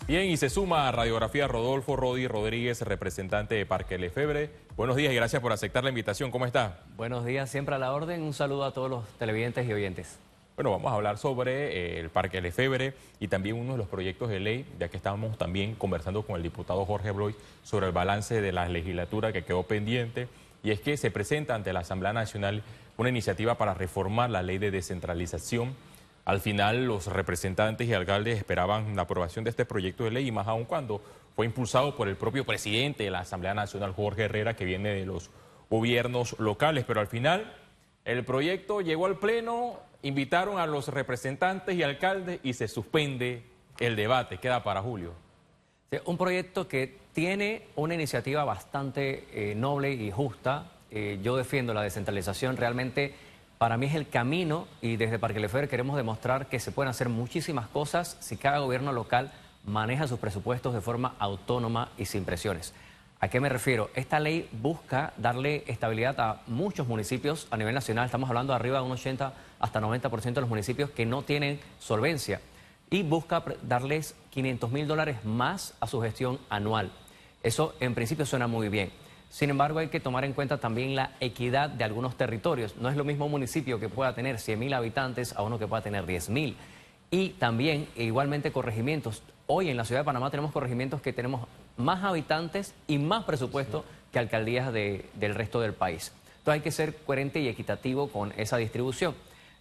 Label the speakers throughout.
Speaker 1: Bien, y se suma a Radiografía Rodolfo Rodi Rodríguez, representante de Parque Lefebvre. Buenos días y gracias por aceptar la invitación. ¿Cómo está?
Speaker 2: Buenos días, siempre a la orden. Un saludo a todos los televidentes y oyentes.
Speaker 1: Bueno, vamos a hablar sobre el Parque Lefebvre y también uno de los proyectos de ley, ya que estábamos también conversando con el diputado Jorge Bloy sobre el balance de la legislatura que quedó pendiente, y es que se presenta ante la Asamblea Nacional una iniciativa para reformar la ley de descentralización. Al final, los representantes y alcaldes esperaban la aprobación de este proyecto de ley, y más aún cuando fue impulsado por el propio presidente de la Asamblea Nacional, Jorge Herrera, que viene de los gobiernos locales. Pero al final, el proyecto llegó al Pleno, invitaron a los representantes y alcaldes y se suspende el debate, queda para julio.
Speaker 2: Sí, un proyecto que tiene una iniciativa bastante noble y justa. Yo defiendo la descentralización, realmente para mí es el camino, y desde Parque Lefebvre queremos demostrar que se pueden hacer muchísimas cosas si cada gobierno local maneja sus presupuestos de forma autónoma y sin presiones. ¿A qué me refiero? Esta ley busca darle estabilidad a muchos municipios a nivel nacional. Estamos hablando de arriba de un 80 hasta 90% de los municipios que no tienen solvencia, y busca darles $500.000 más a su gestión anual. Eso en principio suena muy bien. Sin embargo, hay que tomar en cuenta también la equidad de algunos territorios. No es lo mismo un municipio que pueda tener 100.000 habitantes a uno que pueda tener 10.000. Y también, igualmente, corregimientos. Hoy en la ciudad de Panamá tenemos corregimientos que tenemos más habitantes y más presupuesto que alcaldías del resto del país. Entonces hay que ser coherente y equitativo con esa distribución.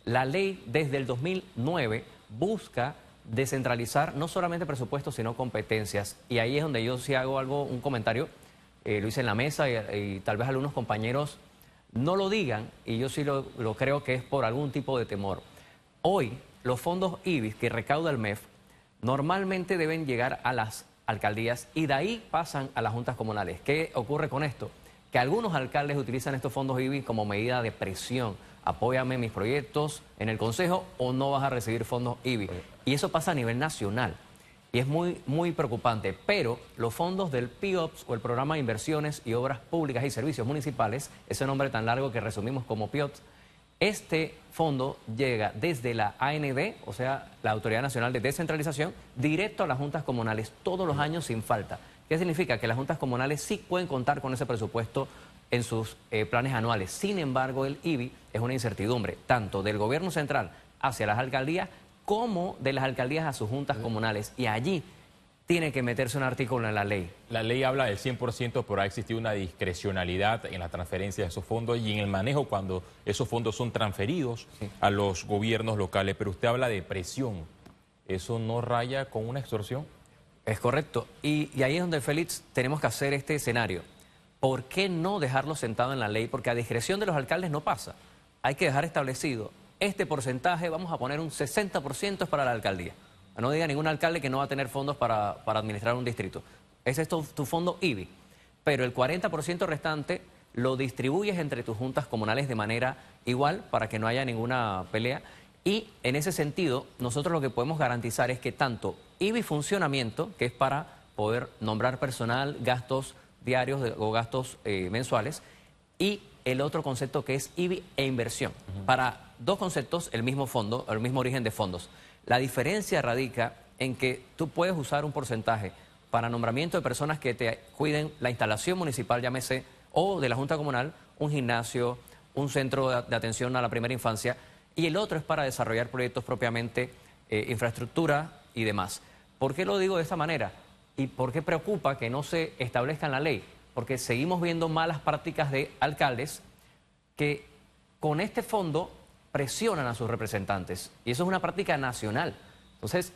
Speaker 2: La ley desde el 2009 busca descentralizar no solamente presupuestos, sino competencias. Y ahí es donde yo sí hago un comentario. Lo hice en la mesa y tal vez algunos compañeros no lo digan, y yo sí lo creo que es por algún tipo de temor. Hoy, los fondos IBIS que recauda el MEF normalmente deben llegar a las alcaldías y de ahí pasan a las juntas comunales. ¿Qué ocurre con esto? Que algunos alcaldes utilizan estos fondos IBIS como medida de presión. Apóyame mis proyectos en el consejo o no vas a recibir fondos IBIS. Y eso pasa a nivel nacional. Y es muy preocupante, pero los fondos del PIOPS, o el Programa de Inversiones y Obras Públicas y Servicios Municipales, ese nombre tan largo que resumimos como PIOPS, este fondo llega desde la AND, o sea, la Autoridad Nacional de Descentralización, directo a las juntas comunales todos los años sin falta. ¿Qué significa? Que las juntas comunales sí pueden contar con ese presupuesto en sus planes anuales. Sin embargo, el IBI es una incertidumbre, tanto del gobierno central hacia las alcaldías, como de las alcaldías a sus juntas comunales, y allí tiene que meterse un artículo en la ley.
Speaker 1: La ley habla del 100%, pero ha existido una discrecionalidad en la transferencia de esos fondos y en el manejo cuando esos fondos son transferidos a los gobiernos locales. Pero usted habla de presión. ¿Eso no raya con una extorsión?
Speaker 2: Es correcto. Y ahí es donde, Félix, tenemos que hacer este escenario. ¿Por qué no dejarlo sentado en la ley? Porque a discreción de los alcaldes no pasa. Hay que dejar establecido este porcentaje. Vamos a poner un 60% es para la alcaldía. No diga ningún alcalde que no va a tener fondos para administrar un distrito. Ese es tu fondo IBI. Pero el 40% restante lo distribuyes entre tus juntas comunales de manera igual para que no haya ninguna pelea. Y en ese sentido, nosotros lo que podemos garantizar es que tanto IBI funcionamiento, que es para poder nombrar personal, gastos diarios o gastos mensuales, y el otro concepto que es IBI e inversión. Para dos conceptos, el mismo fondo, el mismo origen de fondos. La diferencia radica en que tú puedes usar un porcentaje para nombramiento de personas que te cuiden la instalación municipal, llámese, o de la Junta Comunal, un gimnasio, un centro de atención a la primera infancia, y el otro es para desarrollar proyectos propiamente, infraestructura y demás. ¿Por qué lo digo de esta manera? ¿Y por qué preocupa que no se establezca en la ley? Porque seguimos viendo malas prácticas de alcaldes que con este fondo presionan a sus representantes, y eso es una práctica nacional. Entonces,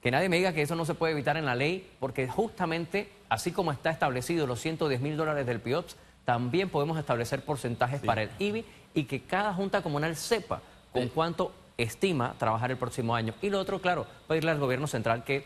Speaker 2: que nadie me diga que eso no se puede evitar en la ley, porque justamente así como está establecido los $110.000 del PIOPS, también podemos establecer porcentajes para el IBI, y que cada junta comunal sepa con cuánto estima trabajar el próximo año. Y lo otro, claro, pedirle al gobierno central que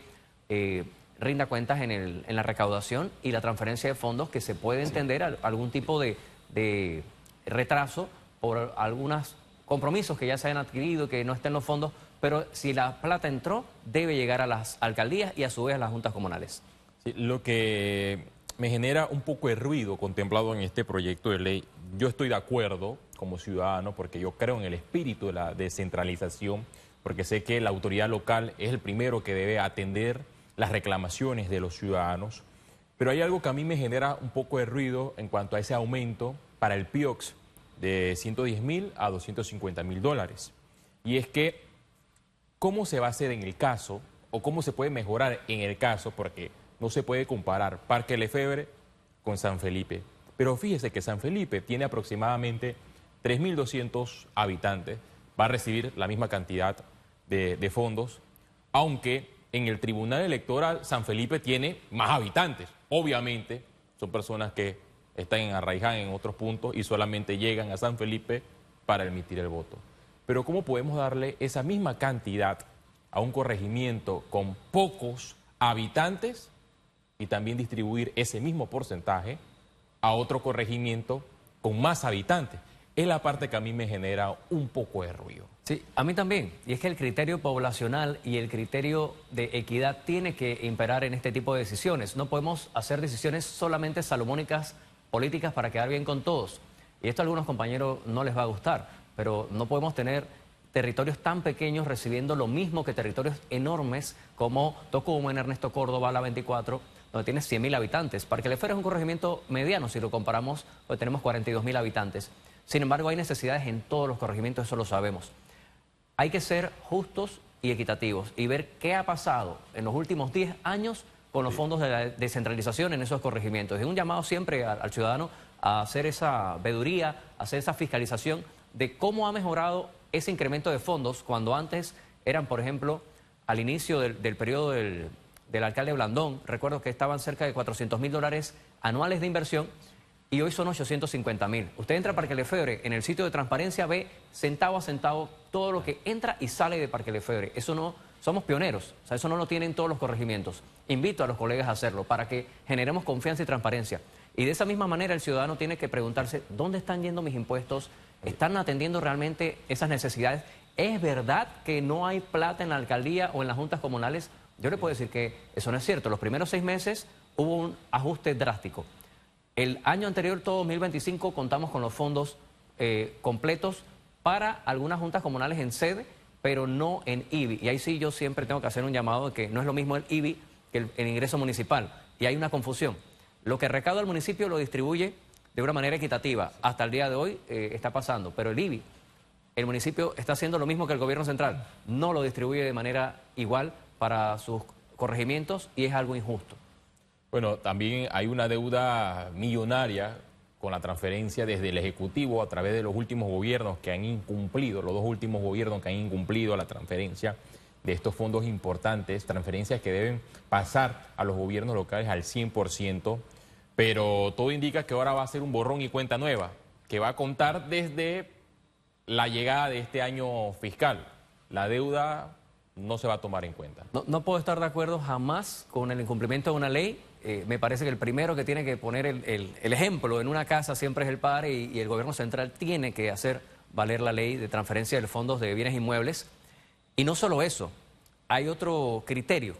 Speaker 2: rinda cuentas en la recaudación y la transferencia de fondos, que se puede entender algún tipo de retraso por algunos compromisos que ya se hayan adquirido, que no estén los fondos, pero si la plata entró, debe llegar a las alcaldías y a su vez a las juntas comunales.
Speaker 1: Sí, lo que me genera un poco de ruido contemplado en este proyecto de ley, yo estoy de acuerdo como ciudadano porque yo creo en el espíritu de la descentralización, porque sé que la autoridad local es el primero que debe atender las reclamaciones de los ciudadanos, pero hay algo que a mí me genera un poco de ruido en cuanto a ese aumento para el PIOX de 110.000 a 250.000 dólares. Y es que, ¿cómo se va a hacer en el caso, o cómo se puede mejorar en el caso? Porque no se puede comparar Parque Lefebvre con San Felipe. Pero fíjese que San Felipe tiene aproximadamente 3.200 habitantes, va a recibir la misma cantidad de fondos, aunque en el Tribunal Electoral San Felipe tiene más habitantes. Obviamente son personas que están arraigadas en otros puntos y solamente llegan a San Felipe para emitir el voto. Pero ¿cómo podemos darle esa misma cantidad a un corregimiento con pocos habitantes y también distribuir ese mismo porcentaje a otro corregimiento con más habitantes? Es la parte que a mí me genera un poco de ruido.
Speaker 2: Sí, a mí también. Y es que el criterio poblacional y el criterio de equidad tiene que imperar en este tipo de decisiones. No podemos hacer decisiones solamente salomónicas políticas para quedar bien con todos. Y esto a algunos compañeros no les va a gustar, pero no podemos tener territorios tan pequeños recibiendo lo mismo que territorios enormes como Tocumen, en Ernesto Córdoba, la 24, donde tiene 100.000 habitantes. Parque Lefebvre es un corregimiento mediano, si lo comparamos, hoy tenemos 42.000 habitantes. Sin embargo, hay necesidades en todos los corregimientos, eso lo sabemos. Hay que ser justos y equitativos y ver qué ha pasado en los últimos 10 años con los fondos de la descentralización en esos corregimientos. Es un llamado siempre al ciudadano a hacer esa veeduría, a hacer esa fiscalización de cómo ha mejorado ese incremento de fondos cuando antes eran, por ejemplo, al inicio del periodo del alcalde Blandón, recuerdo que estaban cerca de 400.000 dólares anuales de inversión y hoy son 850.000. Usted entra a Parque Lefebvre, en el sitio de transparencia ve centavo a centavo todo lo que entra y sale de Parque Lefebvre. Eso no, somos pioneros, o sea, eso no lo tienen todos los corregimientos. Invito a los colegas a hacerlo para que generemos confianza y transparencia. Y de esa misma manera el ciudadano tiene que preguntarse, ¿dónde están yendo mis impuestos? ¿Están atendiendo realmente esas necesidades? ¿Es verdad que no hay plata en la alcaldía o en las juntas comunales? Yo le puedo decir que eso no es cierto. Los primeros 6 meses hubo un ajuste drástico. El año anterior, todo 2025, contamos con los fondos completos para algunas juntas comunales en sede, pero no en IBI. Y ahí sí yo siempre tengo que hacer un llamado de que no es lo mismo el IBI que el ingreso municipal. Y hay una confusión. Lo que recauda el municipio lo distribuye de una manera equitativa. Hasta el día de hoy está pasando. Pero el IBI, el municipio está haciendo lo mismo que el gobierno central. No lo distribuye de manera igual para sus corregimientos y es algo injusto.
Speaker 1: Bueno, también hay una deuda millonaria con la transferencia desde el Ejecutivo a través de los últimos gobiernos que han incumplido, los 2 últimos gobiernos que han incumplido la transferencia de estos fondos importantes, transferencias que deben pasar a los gobiernos locales al 100%, pero todo indica que ahora va a ser un borrón y cuenta nueva, que va a contar desde la llegada de este año fiscal. La deuda no se va a tomar en cuenta.
Speaker 2: No puedo estar de acuerdo jamás con el incumplimiento de una ley. Me parece que el primero que tiene que poner el ejemplo en una casa siempre es el padre y el gobierno central tiene que hacer valer la ley de transferencia de fondos de bienes inmuebles. Y no solo eso, hay otro criterio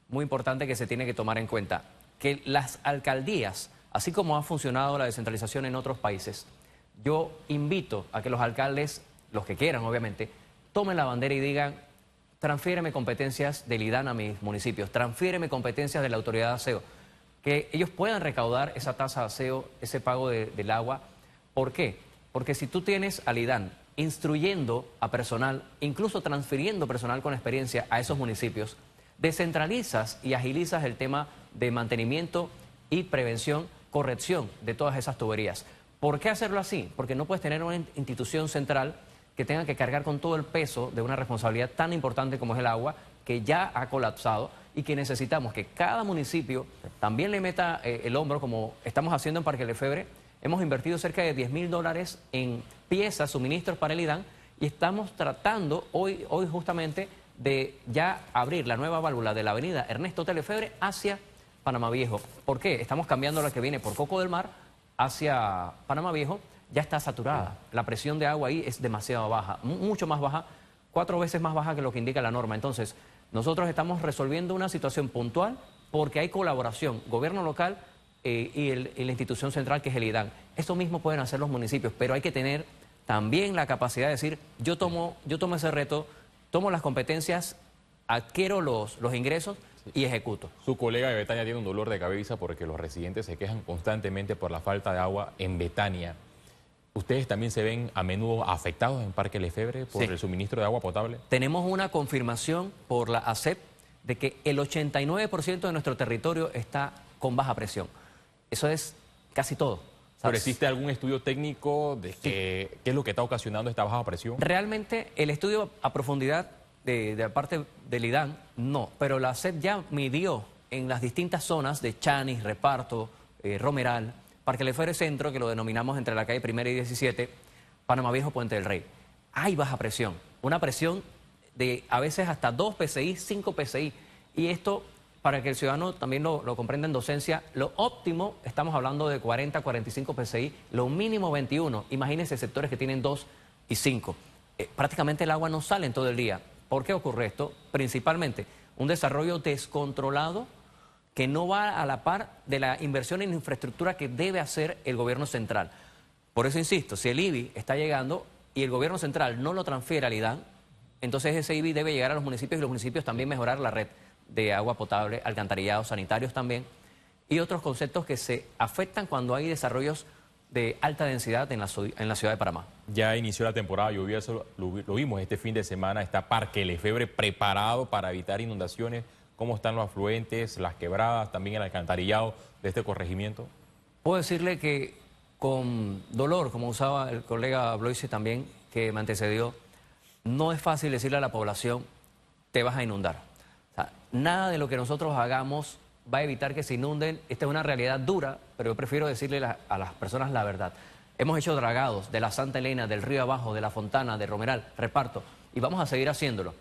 Speaker 2: muy importante que se tiene que tomar en cuenta, que las alcaldías, así como ha funcionado la descentralización en otros países, yo invito a que los alcaldes, los que quieran obviamente, tomen la bandera y digan: transfiéreme competencias del IDAN a mis municipios, transfiéreme competencias de la autoridad de aseo, que ellos puedan recaudar esa tasa de aseo, ese pago del agua. ¿Por qué? Porque si tú tienes al IDAN instruyendo a personal, incluso transfiriendo personal con experiencia a esos municipios, descentralizas y agilizas el tema de mantenimiento y prevención, corrección de todas esas tuberías. ¿Por qué hacerlo así? Porque no puedes tener una institución central que tenga que cargar con todo el peso de una responsabilidad tan importante como es el agua, que ya ha colapsado y que necesitamos que cada municipio también le meta el hombro, como estamos haciendo en Parque Lefebvre. Hemos invertido cerca de 10.000 dólares en piezas, suministros para el IDAN y estamos tratando hoy justamente de ya abrir la nueva válvula de la avenida Ernesto T. Lefebvre hacia Panamá Viejo. ¿Por qué? Estamos cambiando la que viene por Coco del Mar hacia Panamá Viejo. Ya está saturada. La presión de agua ahí es demasiado baja, mucho más baja, 4 veces más baja que lo que indica la norma. Entonces, nosotros estamos resolviendo una situación puntual porque hay colaboración, gobierno local y la institución central que es el IDAN. Eso mismo pueden hacer los municipios, pero hay que tener también la capacidad de decir: yo tomo ese reto, tomo las competencias, adquiero los ingresos, y ejecuto.
Speaker 1: Su colega de Betania tiene un dolor de cabeza porque los residentes se quejan constantemente por la falta de agua en Betania. ¿Ustedes también se ven a menudo afectados en Parque Lefebvre por el suministro de agua potable?
Speaker 2: Tenemos una confirmación por la ASEP de que el 89% de nuestro territorio está con baja presión. Eso es casi todo.
Speaker 1: ¿Pero existe algún estudio técnico de qué es lo que está ocasionando esta baja presión?
Speaker 2: Realmente el estudio a profundidad de la parte del IDAN, no, pero la ASEP ya midió en las distintas zonas de Chanis, Reparto, Romeral, Parque Lefebvre Centro, que lo denominamos entre la calle Primera y 17, Panamá Viejo, Puente del Rey. Hay baja presión, una presión de a veces hasta 2 PSI, 5 PSI, y esto, para que el ciudadano también lo comprenda en docencia, lo óptimo, estamos hablando de 40, 45 PSI, lo mínimo 21. Imagínense sectores que tienen 2 y 5. Prácticamente el agua no sale en todo el día. ¿Por qué ocurre esto? Principalmente un desarrollo descontrolado que no va a la par de la inversión en infraestructura que debe hacer el gobierno central. Por eso insisto, si el IBI está llegando y el gobierno central no lo transfiere al IDAN, entonces ese IBI debe llegar a los municipios y los municipios también mejorar la red de agua potable, alcantarillados, sanitarios también, y otros conceptos que se afectan cuando hay desarrollos de alta densidad en la ciudad de Panamá.
Speaker 1: Ya inició la temporada lluviosa, lo vimos este fin de semana, está Parque Lefebvre preparado para evitar inundaciones. ¿Cómo están los afluentes, las quebradas, también el alcantarillado de este corregimiento?
Speaker 2: Puedo decirle que con dolor, como usaba el colega Bloise también, que me antecedió, no es fácil decirle a la población, te vas a inundar. O sea, nada de lo que nosotros hagamos va a evitar que se inunden. Esta es una realidad dura, pero yo prefiero decirle a las personas la verdad. Hemos hecho dragados de la Santa Elena, del Río Abajo, de la Fontana, de Romeral, Reparto, y vamos a seguir haciéndolo.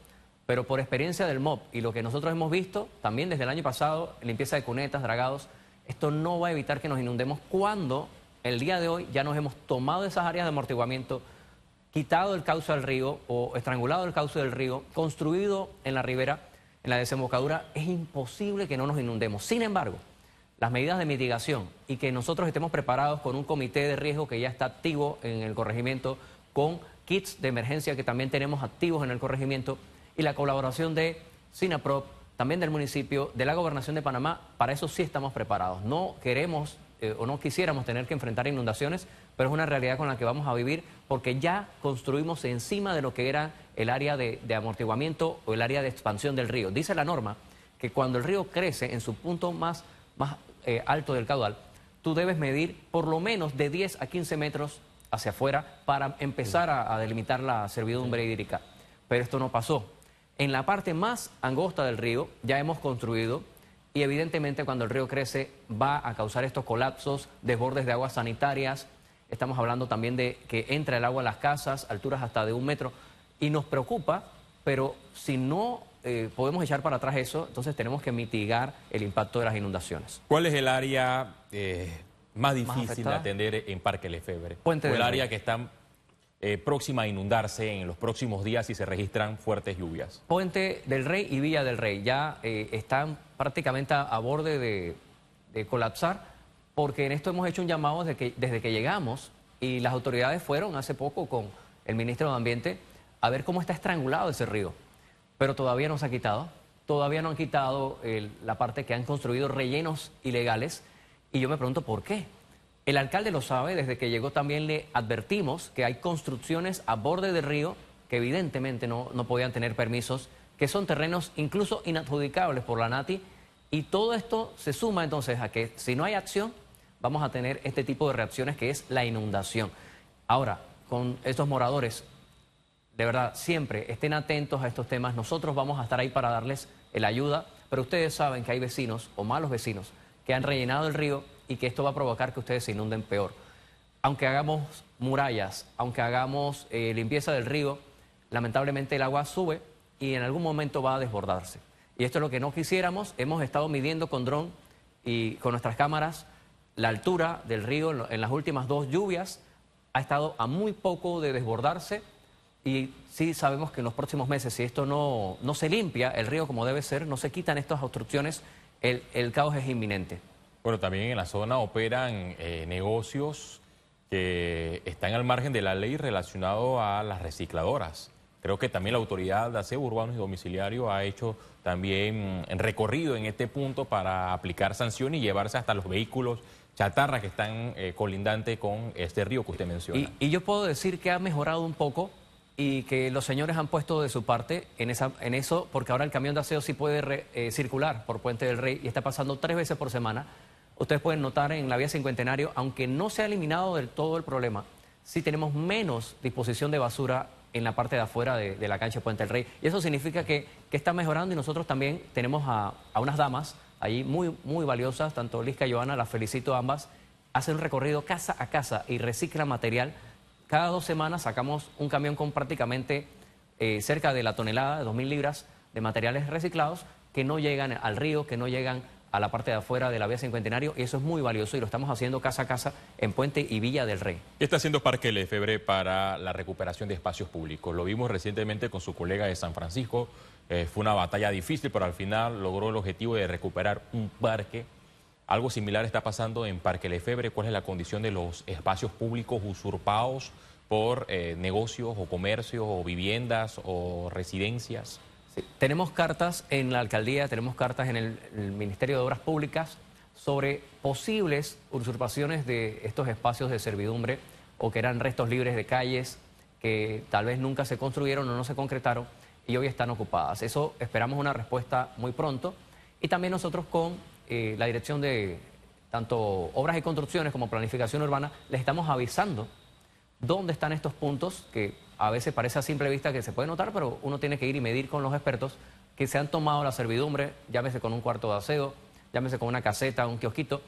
Speaker 2: Pero por experiencia del MOP y lo que nosotros hemos visto, también desde el año pasado, limpieza de cunetas, dragados, esto no va a evitar que nos inundemos cuando el día de hoy ya nos hemos tomado esas áreas de amortiguamiento, quitado el cauce del río o estrangulado el cauce del río, construido en la ribera, en la desembocadura. Es imposible que no nos inundemos. Sin embargo, las medidas de mitigación y que nosotros estemos preparados con un comité de riesgo que ya está activo en el corregimiento, con kits de emergencia que también tenemos activos en el corregimiento, y la colaboración de SINAPROP, también del municipio, de la Gobernación de Panamá, para eso sí estamos preparados. No queremos o no quisiéramos tener que enfrentar inundaciones, pero es una realidad con la que vamos a vivir porque ya construimos encima de lo que era el área de amortiguamiento o el área de expansión del río. Dice la norma que cuando el río crece en su punto más alto del caudal, tú debes medir por lo menos de 10 a 15 metros hacia afuera para empezar a delimitar la servidumbre hídrica. Pero esto no pasó. En la parte más angosta del río ya hemos construido y evidentemente cuando el río crece va a causar estos colapsos, desbordes de aguas sanitarias. Estamos hablando también de que entra el agua a las casas, alturas hasta de 1 metro, y nos preocupa, pero si no podemos echar para atrás eso, entonces tenemos que mitigar el impacto de las inundaciones.
Speaker 1: ¿Cuál es el área más difícil de
Speaker 2: afectada?
Speaker 1: atender en Parque Lefebvre?
Speaker 2: Puente del
Speaker 1: el área
Speaker 2: Rey.
Speaker 1: que está próxima a inundarse en los próximos días si se registran fuertes lluvias.
Speaker 2: Puente del Rey y Villa del Rey ya están prácticamente a borde de colapsar, porque en esto hemos hecho un llamado desde que llegamos y las autoridades fueron hace poco con el ministro de Ambiente a ver cómo está estrangulado ese río, pero todavía no se ha quitado, todavía no han quitado la parte que han construido rellenos ilegales y yo me pregunto por qué. El alcalde lo sabe, desde que llegó también le advertimos que hay construcciones a borde del río que evidentemente no podían tener permisos, que son terrenos incluso inadjudicables por la NATI, y todo esto se suma entonces a que si no hay acción vamos a tener este tipo de reacciones que es la inundación. Ahora, con estos moradores, de verdad, siempre estén atentos a estos temas, nosotros vamos a estar ahí para darles la ayuda, pero ustedes saben que hay vecinos o malos vecinos que han rellenado el río y que esto va a provocar que ustedes se inunden peor. Aunque hagamos murallas, aunque hagamos limpieza del río, lamentablemente el agua sube y en algún momento va a desbordarse. Y esto es lo que no quisiéramos. Hemos estado midiendo con dron y con nuestras cámaras la altura del río en las últimas 2 lluvias. Ha estado a muy poco de desbordarse y sí sabemos que en los próximos meses, si esto no se limpia, el río como debe ser, no se quitan estas obstrucciones, el caos es inminente.
Speaker 1: Bueno, también en la zona operan negocios que están al margen de la ley relacionado a las recicladoras. Creo que también la autoridad de aseo urbano y domiciliario ha hecho también recorrido en este punto para aplicar sanciones y llevarse hasta los vehículos chatarra que están colindantes con este río que usted menciona.
Speaker 2: Y yo puedo decir que ha mejorado un poco y que los señores han puesto de su parte en eso, porque ahora el camión de aseo sí puede circular por Puente del Rey y está pasando 3 veces por semana. Ustedes pueden notar en la vía Cincuentenario, aunque no se ha eliminado del todo el problema, sí tenemos menos disposición de basura en la parte de afuera de la cancha de Puente del Rey. Y eso significa que está mejorando y nosotros también tenemos a unas damas allí muy, muy valiosas, tanto Lisca y Joana, las felicito a ambas, hacen un recorrido casa a casa y reciclan material. Cada 2 semanas sacamos un camión con prácticamente cerca de la tonelada, de 2.000 libras de materiales reciclados que no llegan al río, que no llegan a la parte de afuera de la vía Cincuentenario, y eso es muy valioso y lo estamos haciendo casa a casa en Puente y Villa del Rey.
Speaker 1: ¿Qué está haciendo Parque Lefebvre para la recuperación de espacios públicos? Lo vimos recientemente con su colega de San Francisco, fue una batalla difícil, pero al final logró el objetivo de recuperar un parque. Algo similar está pasando en Parque Lefebvre. ¿Cuál es la condición de los espacios públicos usurpados por negocios o comercios o viviendas o residencias?
Speaker 2: Sí, tenemos cartas en la alcaldía, tenemos cartas en el Ministerio de Obras Públicas sobre posibles usurpaciones de estos espacios de servidumbre o que eran restos libres de calles que tal vez nunca se construyeron o no se concretaron y hoy están ocupadas. Eso esperamos una respuesta muy pronto y también nosotros con la Dirección de tanto Obras y Construcciones como Planificación Urbana les estamos avisando dónde están estos puntos que a veces parece a simple vista que se puede notar, pero uno tiene que ir y medir con los expertos que se han tomado la servidumbre, llámese con un cuarto de aseo, llámese con una caseta, un kiosquito,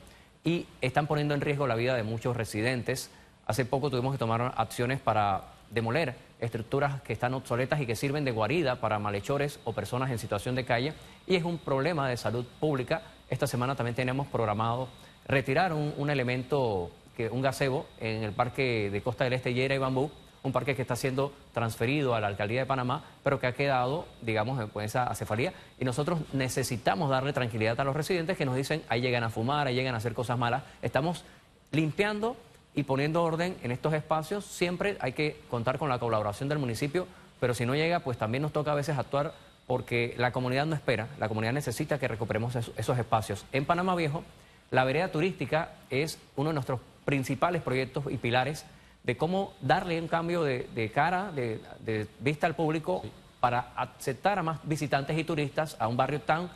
Speaker 2: y están poniendo en riesgo la vida de muchos residentes. Hace poco tuvimos que tomar acciones para demoler estructuras que están obsoletas y que sirven de guarida para malhechores o personas en situación de calle, y es un problema de salud pública. Esta semana también tenemos programado retirar un elemento, un gazebo en el Parque de Costa del Este, Llera y Bambú, un parque que está siendo transferido a la Alcaldía de Panamá, pero que ha quedado, digamos, con esa acefalía. Y nosotros necesitamos darle tranquilidad a los residentes que nos dicen, ahí llegan a fumar, ahí llegan a hacer cosas malas. Estamos limpiando y poniendo orden en estos espacios. Siempre hay que contar con la colaboración del municipio, pero si no llega, pues también nos toca a veces actuar porque la comunidad no espera, la comunidad necesita que recuperemos esos espacios. En Panamá Viejo, la vereda turística es uno de nuestros principales proyectos y pilares de cómo darle un cambio de cara, de vista al público, sí, para aceptar a más visitantes y turistas a un barrio tan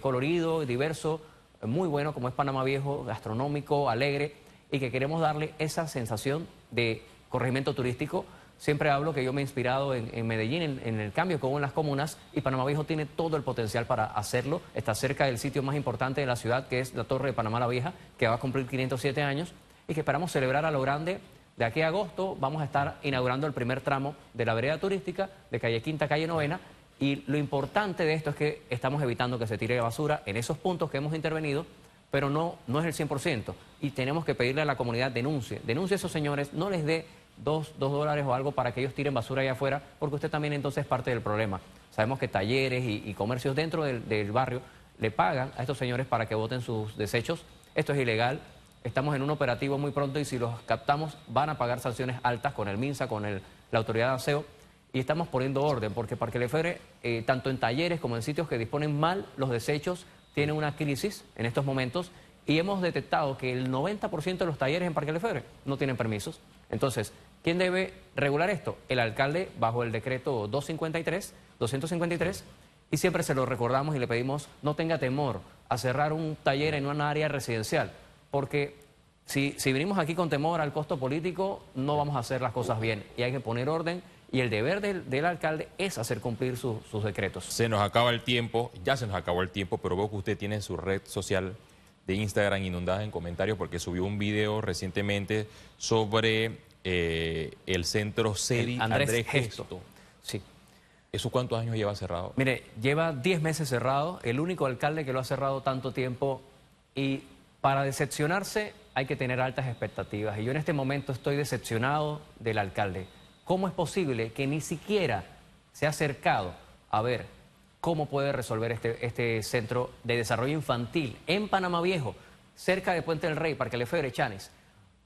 Speaker 2: colorido, diverso, muy bueno como es Panamá Viejo, gastronómico, alegre, y que queremos darle esa sensación de corregimiento turístico. Siempre hablo que yo me he inspirado en Medellín, en el cambio que hubo en las comunas, y Panamá Viejo tiene todo el potencial para hacerlo. Está cerca del sitio más importante de la ciudad, que es la Torre de Panamá la Vieja, que va a cumplir 507 años, y que esperamos celebrar a lo grande. De aquí a agosto vamos a estar inaugurando el primer tramo de la vereda turística de calle Quinta, calle Novena, y lo importante de esto es que estamos evitando que se tire basura en esos puntos que hemos intervenido, pero no es el 100%, y tenemos que pedirle a la comunidad denuncie a esos señores, no les dé $2 o algo para que ellos tiren basura allá afuera, porque usted también entonces es parte del problema. Sabemos que talleres y comercios dentro del barrio le pagan a estos señores para que boten sus desechos. Esto es ilegal. Estamos en un operativo muy pronto y si los captamos van a pagar sanciones altas con el MINSA, con la autoridad de aseo, y estamos poniendo orden porque Parque Lefebvre, tanto en talleres como en sitios que disponen mal los desechos, tiene una crisis en estos momentos y hemos detectado que el 90% de los talleres en Parque Lefebvre no tienen permisos. Entonces, ¿quién debe regular esto? El alcalde bajo el decreto 253, y siempre se lo recordamos y le pedimos no tenga temor a cerrar un taller en una área residencial, porque si venimos aquí con temor al costo político, no vamos a hacer las cosas bien y hay que poner orden. Y el deber del alcalde es hacer cumplir sus decretos.
Speaker 1: Se nos acaba el tiempo, ya se nos acabó el tiempo, pero veo que usted tiene su red social de Instagram inundada en comentarios porque subió un video recientemente sobre el centro CEDI Andrés Gesto.
Speaker 2: Sí.
Speaker 1: ¿Eso cuántos años lleva cerrado?
Speaker 2: Mire, lleva 10 meses cerrado, el único alcalde que lo ha cerrado tanto tiempo, y para decepcionarse hay que tener altas expectativas. Y yo en este momento estoy decepcionado del alcalde. ¿Cómo es posible que ni siquiera se ha acercado a ver cómo puede resolver este centro de desarrollo infantil en Panamá Viejo, cerca de Puente del Rey, Parque Lefebvre, Chanes?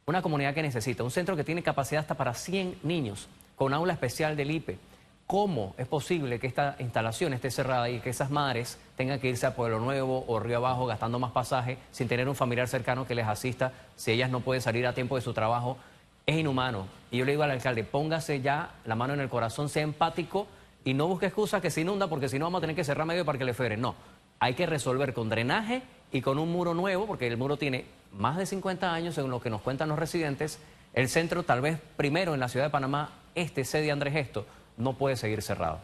Speaker 2: Una comunidad que necesita un centro que tiene capacidad hasta para 100 niños, con aula especial del IPE, ¿Cómo es posible que esta instalación esté cerrada y que esas madres tengan que irse a Pueblo Nuevo o Río Abajo gastando más pasaje sin tener un familiar cercano que les asista si ellas no pueden salir a tiempo de su trabajo? Es inhumano. Y yo le digo al alcalde, póngase ya la mano en el corazón, sea empático y no busque excusas que se inunda porque si no vamos a tener que cerrar medio Parque Lefebvre. No, hay que resolver con drenaje y con un muro nuevo porque el muro tiene más de 50 años según lo que nos cuentan los residentes. El centro, tal vez primero en la ciudad de Panamá, sede Andrés Gesto, no puede seguir cerrado.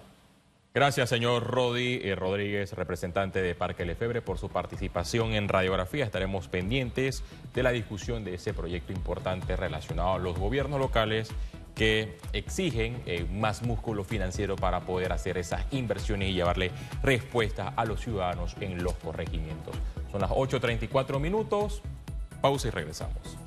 Speaker 1: Gracias, señor Rodi Rodríguez, representante de Parque Lefebvre, por su participación en Radiografía. Estaremos pendientes de la discusión de ese proyecto importante relacionado a los gobiernos locales que exigen más músculo financiero para poder hacer esas inversiones y llevarle respuesta a los ciudadanos en los corregimientos. Son las 8:34 minutos. Pausa y regresamos.